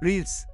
Reels,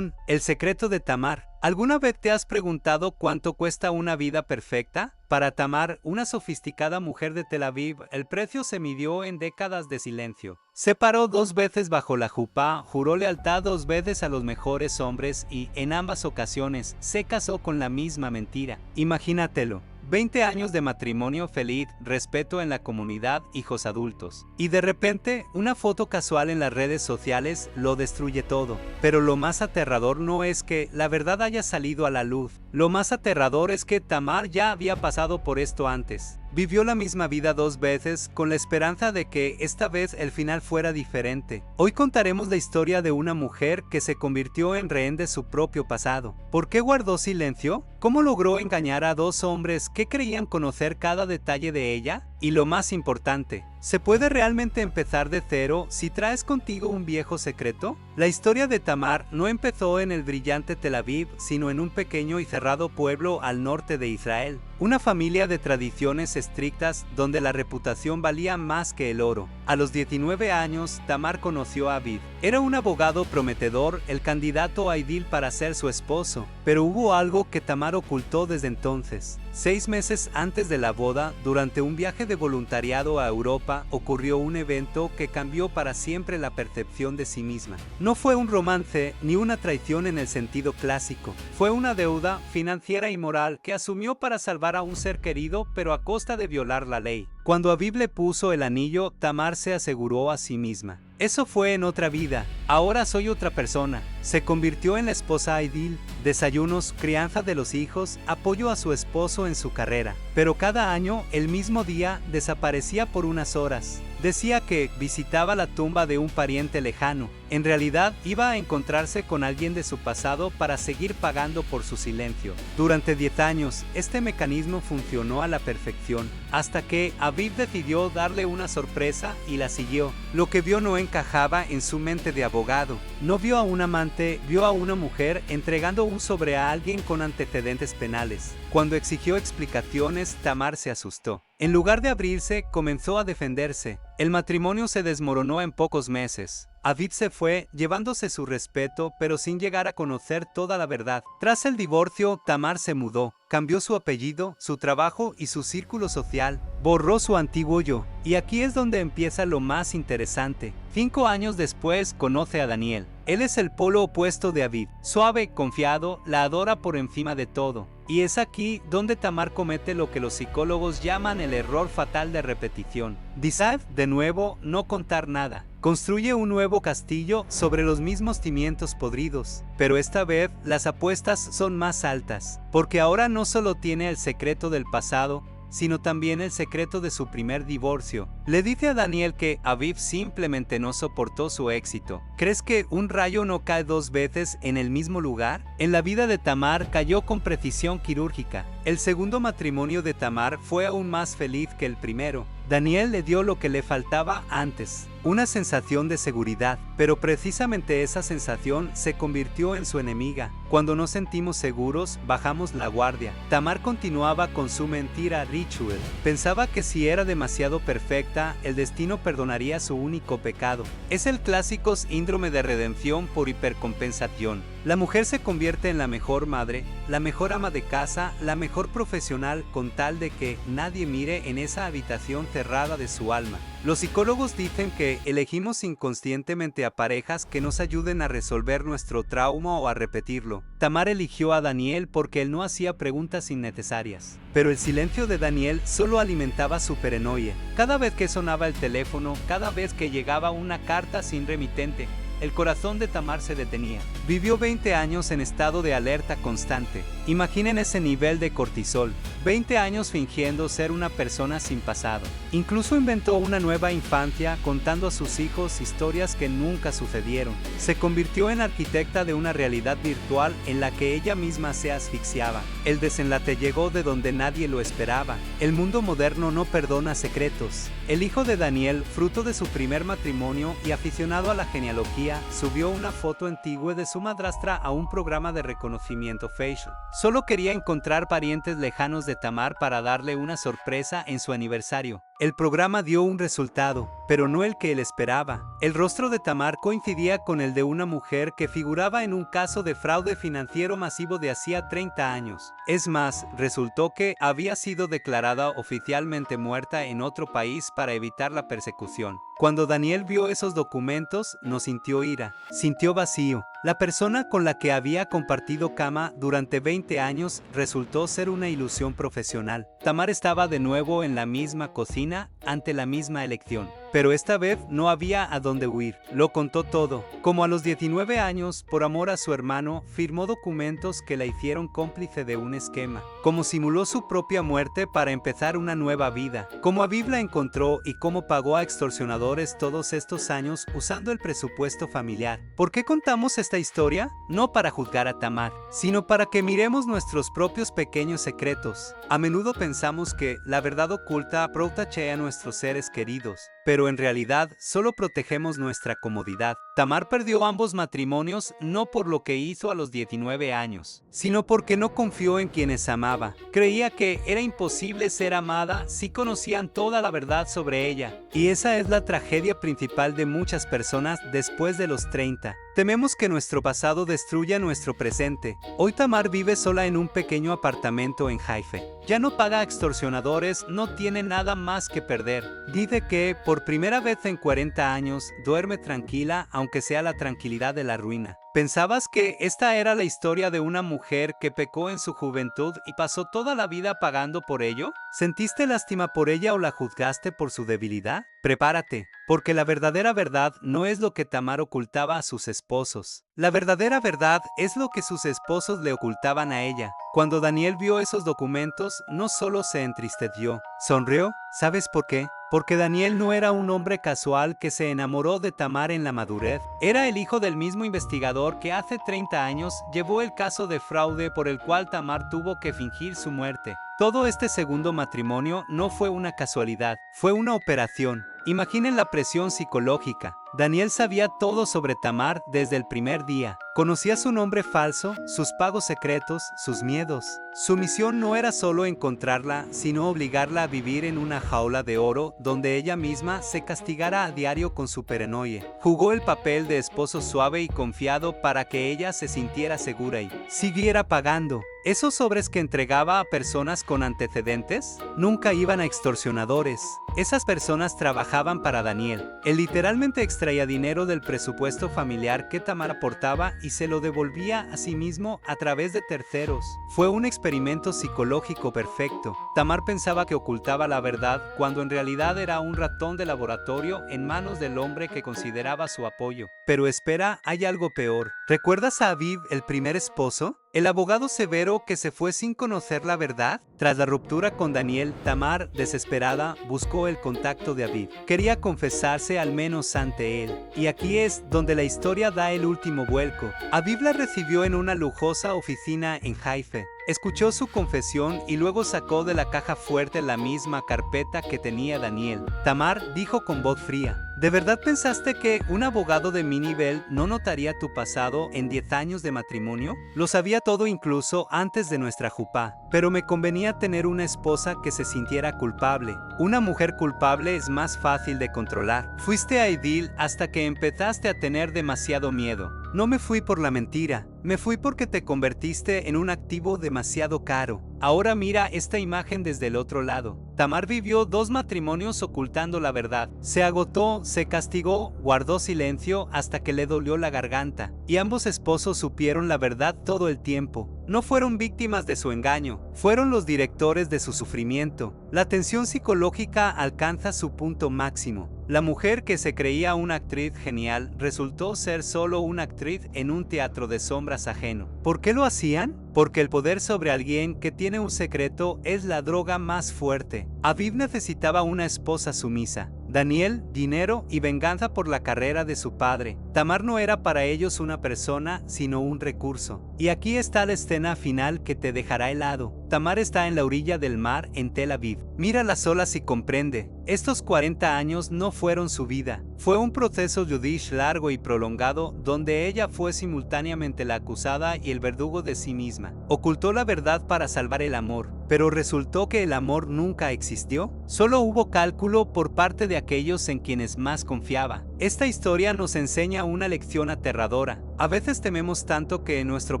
El secreto de Tamar. ¿Alguna vez te has preguntado cuánto cuesta una vida perfecta? Para Tamar, una sofisticada mujer de Tel Aviv, el precio se midió en décadas de silencio. Se paró 2 veces bajo la jupá, juró lealtad 2 veces a los mejores hombres y, en ambas ocasiones, se casó con la misma mentira. Imagínatelo. 20 años de matrimonio feliz, respeto en la comunidad, hijos adultos. Y de repente, una foto casual en las redes sociales lo destruye todo. Pero lo más aterrador no es que la verdad haya salido a la luz. Lo más aterrador es que Tamar ya había pasado por esto antes. Vivió la misma vida 2 veces con la esperanza de que esta vez el final fuera diferente. Hoy contaremos la historia de una mujer que se convirtió en rehén de su propio pasado. ¿Por qué guardó silencio? ¿Cómo logró engañar a 2 hombres que creían conocer cada detalle de ella? Y lo más importante, ¿se puede realmente empezar de cero si traes contigo un viejo secreto? La historia de Tamar no empezó en el brillante Tel Aviv, sino en un pequeño y cerrado pueblo al norte de Israel. Una familia de tradiciones estrictas donde la reputación valía más que el oro. A los 19 años, Tamar conoció a Aviv. Era un abogado prometedor, el candidato a Idil para ser su esposo. Pero hubo algo que Tamar ocultó desde entonces. 6 meses antes de la boda, durante un viaje de voluntariado a Europa, ocurrió un evento que cambió para siempre la percepción de sí misma. No fue un romance ni una traición en el sentido clásico. Fue una deuda financiera y moral que asumió para salvar a un ser querido, pero a costa de violar la ley. Cuando Aviv le puso el anillo, Tamar se aseguró a sí misma: eso fue en otra vida, ahora soy otra persona. Se convirtió en la esposa Idil, desayunos, crianza de los hijos, apoyo a su esposo en su carrera. Pero cada año, el mismo día, desaparecía por unas horas. Decía que visitaba la tumba de un pariente lejano. En realidad, iba a encontrarse con alguien de su pasado para seguir pagando por su silencio. Durante 10 años, este mecanismo funcionó a la perfección, hasta que Aviv decidió darle una sorpresa y la siguió. Lo que vio no encajaba en su mente de abogado. No vio a un amante, vio a una mujer entregando un sobre a alguien con antecedentes penales. Cuando exigió explicaciones, Tamar se asustó. En lugar de abrirse, comenzó a defenderse. El matrimonio se desmoronó en pocos meses. Aviv se fue, llevándose su respeto, pero sin llegar a conocer toda la verdad. Tras el divorcio, Tamar se mudó. Cambió su apellido, su trabajo y su círculo social. Borró su antiguo yo. Y aquí es donde empieza lo más interesante. 5 años después, conoce a Daniel. Él es el polo opuesto de Aviv. Suave, confiado, la adora por encima de todo. Y es aquí donde Tamar comete lo que los psicólogos llaman el error fatal de repetición. Decide, de nuevo, no contar nada. Construye un nuevo castillo sobre los mismos cimientos podridos, pero esta vez las apuestas son más altas, porque ahora no solo tiene el secreto del pasado, sino también el secreto de su primer divorcio. Le dice a Daniel que Aviv simplemente no soportó su éxito. ¿Crees que un rayo no cae 2 veces en el mismo lugar? En la vida de Tamar cayó con precisión quirúrgica. El segundo matrimonio de Tamar fue aún más feliz que el primero. Daniel le dio lo que le faltaba antes, una sensación de seguridad, pero precisamente esa sensación se convirtió en su enemiga. Cuando nos sentimos seguros, bajamos la guardia. Tamar continuaba con su mentira ritual. Pensaba que si era demasiado perfecta, el destino perdonaría su único pecado. Es el clásico síndrome de redención por hipercompensación. La mujer se convierte en la mejor madre, la mejor ama de casa, la mejor profesional con tal de que nadie mire en esa habitación cerrada de su alma. Los psicólogos dicen que elegimos inconscientemente a parejas que nos ayuden a resolver nuestro trauma o a repetirlo. Tamar eligió a Daniel porque él no hacía preguntas innecesarias. Pero el silencio de Daniel solo alimentaba su paranoia. Cada vez que sonaba el teléfono, cada vez que llegaba una carta sin remitente, el corazón de Tamar se detenía. Vivió 20 años en estado de alerta constante. Imaginen ese nivel de cortisol. 20 años fingiendo ser una persona sin pasado. Incluso inventó una nueva infancia contando a sus hijos historias que nunca sucedieron. Se convirtió en arquitecta de una realidad virtual en la que ella misma se asfixiaba. El desenlace llegó de donde nadie lo esperaba. El mundo moderno no perdona secretos. El hijo de Daniel, fruto de su primer matrimonio y aficionado a la genealogía, subió una foto antigua de su madrastra a un programa de reconocimiento facial. Solo quería encontrar parientes lejanos de Tamar para darle una sorpresa en su aniversario. El programa dio un resultado, pero no el que él esperaba. El rostro de Tamar coincidía con el de una mujer que figuraba en un caso de fraude financiero masivo de hacía 30 años. Es más, resultó que había sido declarada oficialmente muerta en otro país para evitar la persecución. Cuando Daniel vio esos documentos, no sintió ira, sintió vacío. La persona con la que había compartido cama durante 20 años resultó ser una ilusión profesional. Tamar estaba de nuevo en la misma cocina, ante la misma elección. Pero esta vez no había a dónde huir. Lo contó todo. Como a los 19 años, por amor a su hermano, firmó documentos que la hicieron cómplice de un esquema. Como simuló su propia muerte para empezar una nueva vida. Como Aviv la encontró y cómo pagó a extorsionadores todos estos años usando el presupuesto familiar. ¿Por qué contamos esta historia? No para juzgar a Tamar, sino para que miremos nuestros propios pequeños secretos. A menudo pensamos que la verdad oculta protege a nuestros seres queridos, pero en realidad solo protegemos nuestra comodidad. Tamar perdió ambos matrimonios no por lo que hizo a los 19 años, sino porque no confió en quienes amaba. Creía que era imposible ser amada si conocían toda la verdad sobre ella. Y esa es la tragedia principal de muchas personas después de los 30. Tememos que nuestro pasado destruya nuestro presente. Hoy Tamar vive sola en un pequeño apartamento en Haifa. Ya no paga a extorsionadores, no tiene nada más que perder. Dice que, por primera vez en 40 años, duerme tranquila, aunque sea la tranquilidad de la ruina. ¿Pensabas que esta era la historia de una mujer que pecó en su juventud y pasó toda la vida pagando por ello? ¿Sentiste lástima por ella o la juzgaste por su debilidad? Prepárate, porque la verdadera verdad no es lo que Tamar ocultaba a sus esposos. La verdadera verdad es lo que sus esposos le ocultaban a ella. Cuando Daniel vio esos documentos, no solo se entristeció, sonrió. ¿Sabes por qué? Porque Daniel no era un hombre casual que se enamoró de Tamar en la madurez. Era el hijo del mismo investigador que hace 30 años llevó el caso de fraude por el cual Tamar tuvo que fingir su muerte. Todo este segundo matrimonio no fue una casualidad, fue una operación. Imaginen la presión psicológica. Daniel sabía todo sobre Tamar desde el primer día. Conocía su nombre falso, sus pagos secretos, sus miedos. Su misión no era solo encontrarla, sino obligarla a vivir en una jaula de oro donde ella misma se castigara a diario con su paranoia. Jugó el papel de esposo suave y confiado para que ella se sintiera segura y siguiera pagando. ¿Esos sobres que entregaba a personas con antecedentes? Nunca iban a extorsionadores. Esas personas trabajaban para Daniel. Él literalmente extraía dinero del presupuesto familiar que Tamar aportaba y se lo devolvía a sí mismo a través de terceros. Fue un experimento psicológico perfecto. Tamar pensaba que ocultaba la verdad cuando en realidad era un ratón de laboratorio en manos del hombre que consideraba su apoyo. Pero espera, hay algo peor. ¿Recuerdas a Aviv, el primer esposo? El abogado severo que se fue sin conocer la verdad. Tras la ruptura con Daniel, Tamar, desesperada, buscó el contacto de Aviv. Quería confesarse al menos ante él. Y aquí es donde la historia da el último vuelco. Aviv la recibió en una lujosa oficina en Haifa. Escuchó su confesión y luego sacó de la caja fuerte la misma carpeta que tenía Daniel. Tamar dijo con voz fría: ¿de verdad pensaste que un abogado de mi nivel no notaría tu pasado en 10 años de matrimonio? Lo sabía todo incluso antes de nuestra jupá, pero me convenía tener una esposa que se sintiera culpable. Una mujer culpable es más fácil de controlar. Fuiste a Edil hasta que empezaste a tener demasiado miedo. No me fui por la mentira, me fui porque te convertiste en un activo demasiado caro. Ahora mira esta imagen desde el otro lado. Tamar vivió 2 matrimonios ocultando la verdad. Se agotó, se castigó, guardó silencio hasta que le dolió la garganta. Y ambos esposos supieron la verdad todo el tiempo. No fueron víctimas de su engaño, fueron los directores de su sufrimiento. La tensión psicológica alcanza su punto máximo. La mujer que se creía una actriz genial resultó ser solo una actriz en un teatro de sombras ajeno. ¿Por qué lo hacían? Porque el poder sobre alguien que tiene un secreto es la droga más fuerte. Aviv necesitaba una esposa sumisa. Daniel, dinero y venganza por la carrera de su padre. Tamar no era para ellos una persona, sino un recurso. Y aquí está la escena final que te dejará helado. Tamar está en la orilla del mar en Tel Aviv. Mira las olas y comprende. Estos 40 años no fueron su vida. Fue un proceso judicial largo y prolongado donde ella fue simultáneamente la acusada y el verdugo de sí misma. Ocultó la verdad para salvar el amor, pero resultó que el amor nunca existió. Solo hubo cálculo por parte de aquellos en quienes más confiaba. Esta historia nos enseña una lección aterradora. A veces tememos tanto que nuestro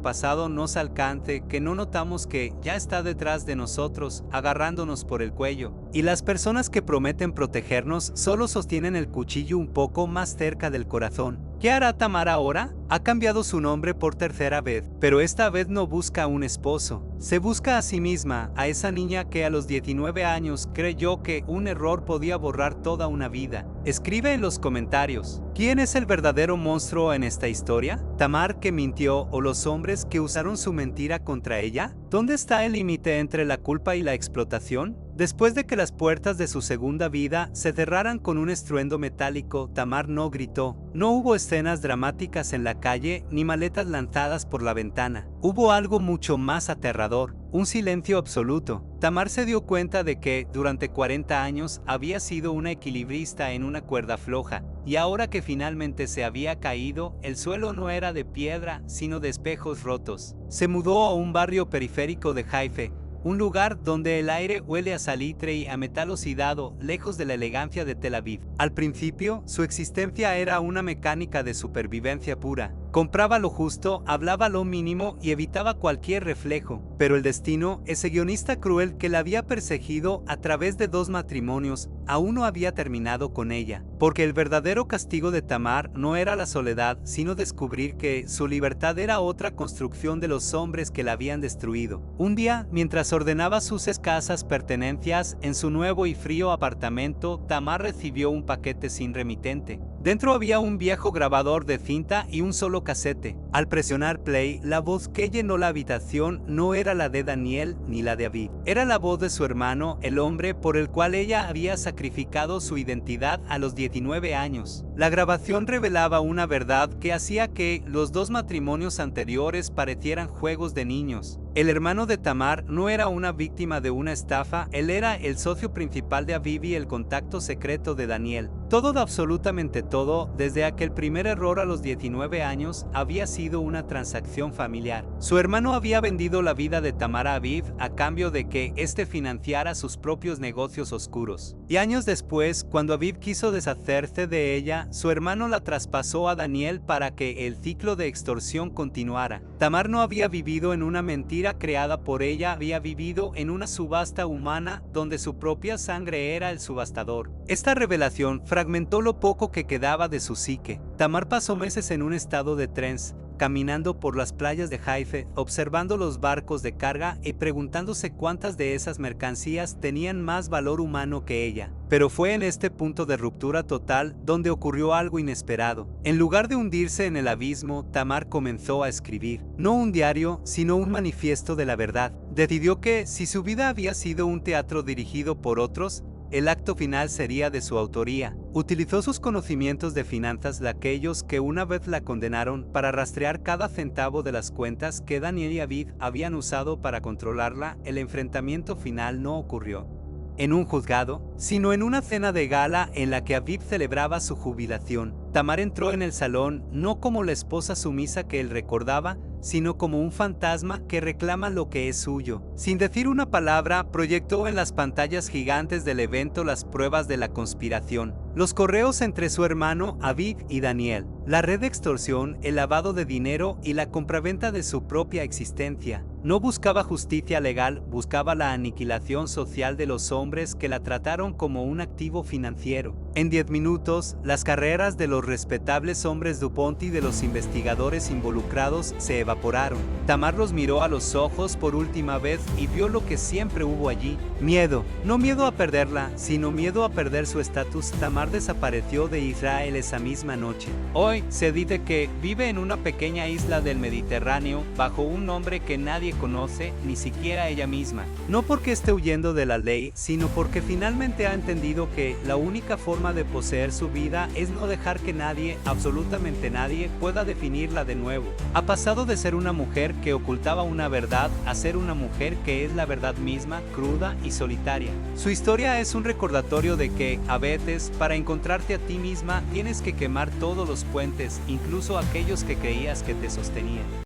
pasado nos alcance que no notamos que ya está detrás de nosotros, agarrándonos por el cuello. Y las personas que prometen protegernos solo sostienen el cuchillo un poco más cerca del corazón. ¿Qué hará Tamar ahora? Ha cambiado su nombre por tercera vez, pero esta vez no busca un esposo. Se busca a sí misma, a esa niña que a los 19 años creyó que un error podía borrar toda una vida. Escribe en los comentarios, ¿quién es el verdadero monstruo en esta historia? ¿Tamar que mintió o los hombres que usaron su mentira contra ella? ¿Dónde está el límite entre la culpa y la explotación? Después de que las puertas de su segunda vida se cerraran con un estruendo metálico, Tamar no gritó. No hubo escenas dramáticas en la calle ni maletas lanzadas por la ventana. Hubo algo mucho más aterrador, un silencio absoluto. Tamar se dio cuenta de que, durante 40 años, había sido una equilibrista en una cuerda floja, y ahora que finalmente se había caído, el suelo no era de piedra, sino de espejos rotos. Se mudó a un barrio periférico de Haifa, un lugar donde el aire huele a salitre y a metal oxidado, lejos de la elegancia de Tel Aviv. Al principio, su existencia era una mecánica de supervivencia pura. Compraba lo justo, hablaba lo mínimo y evitaba cualquier reflejo. Pero el destino, ese guionista cruel que la había perseguido a través de 2 matrimonios, aún no había terminado con ella. Porque el verdadero castigo de Tamar no era la soledad, sino descubrir que su libertad era otra construcción de los hombres que la habían destruido. Un día, mientras ordenaba sus escasas pertenencias en su nuevo y frío apartamento, Tamar recibió un paquete sin remitente. Dentro había un viejo grabador de cinta y un solo casete. Al presionar play, la voz que llenó la habitación no era la de Daniel ni la de Aviv. Era la voz de su hermano, el hombre por el cual ella había sacrificado su identidad a los 19 años. La grabación revelaba una verdad que hacía que los 2 matrimonios anteriores parecieran juegos de niños. El hermano de Tamar no era una víctima de una estafa, él era el socio principal de Aviv y el contacto secreto de Daniel. Todo, absolutamente todo, desde aquel primer error a los 19 años, había sido una transacción familiar. Su hermano había vendido la vida de Tamar a Aviv a cambio de que éste financiara sus propios negocios oscuros. Y años después, cuando Aviv quiso deshacerse de ella, su hermano la traspasó a Daniel para que el ciclo de extorsión continuara. Tamar no había vivido en una mentira creada por ella, había vivido en una subasta humana donde su propia sangre era el subastador. Esta revelación fragmentó lo poco que quedaba de su psique. Tamar pasó meses en un estado de trance, caminando por las playas de Haifa, observando los barcos de carga y preguntándose cuántas de esas mercancías tenían más valor humano que ella. Pero fue en este punto de ruptura total donde ocurrió algo inesperado. En lugar de hundirse en el abismo, Tamar comenzó a escribir. No un diario, sino un manifiesto de la verdad. Decidió que, si su vida había sido un teatro dirigido por otros, el acto final sería de su autoría. Utilizó sus conocimientos de finanzas de aquellos que una vez la condenaron para rastrear cada centavo de las cuentas que Daniel y Aviv habían usado para controlarla. El enfrentamiento final no ocurrió en un juzgado, sino en una cena de gala en la que Aviv celebraba su jubilación. Tamar entró en el salón no como la esposa sumisa que él recordaba, sino como un fantasma que reclama lo que es suyo. Sin decir una palabra, proyectó en las pantallas gigantes del evento las pruebas de la conspiración. Los correos entre su hermano Aviv y Daniel, la red de extorsión, el lavado de dinero y la compraventa de su propia existencia. No buscaba justicia legal, buscaba la aniquilación social de los hombres que la trataron como un activo financiero. En 10 minutos, las carreras de los respetables hombres DuPont y de los investigadores involucrados se evaporaron. Tamar los miró a los ojos por última vez y vio lo que siempre hubo allí. Miedo. No miedo a perderla, sino miedo a perder su estatus. Tamar Tamar desapareció de Israel esa misma noche. Hoy se dice que vive en una pequeña isla del Mediterráneo bajo un nombre que nadie conoce, ni siquiera ella misma. No porque esté huyendo de la ley, sino porque finalmente ha entendido que la única forma de poseer su vida es no dejar que nadie, absolutamente nadie, pueda definirla de nuevo. Ha pasado de ser una mujer que ocultaba una verdad a ser una mujer que es la verdad misma, cruda y solitaria. Su historia es un recordatorio de que, a veces, para encontrarte a ti misma, tienes que quemar todos los puentes, incluso aquellos que creías que te sostenían.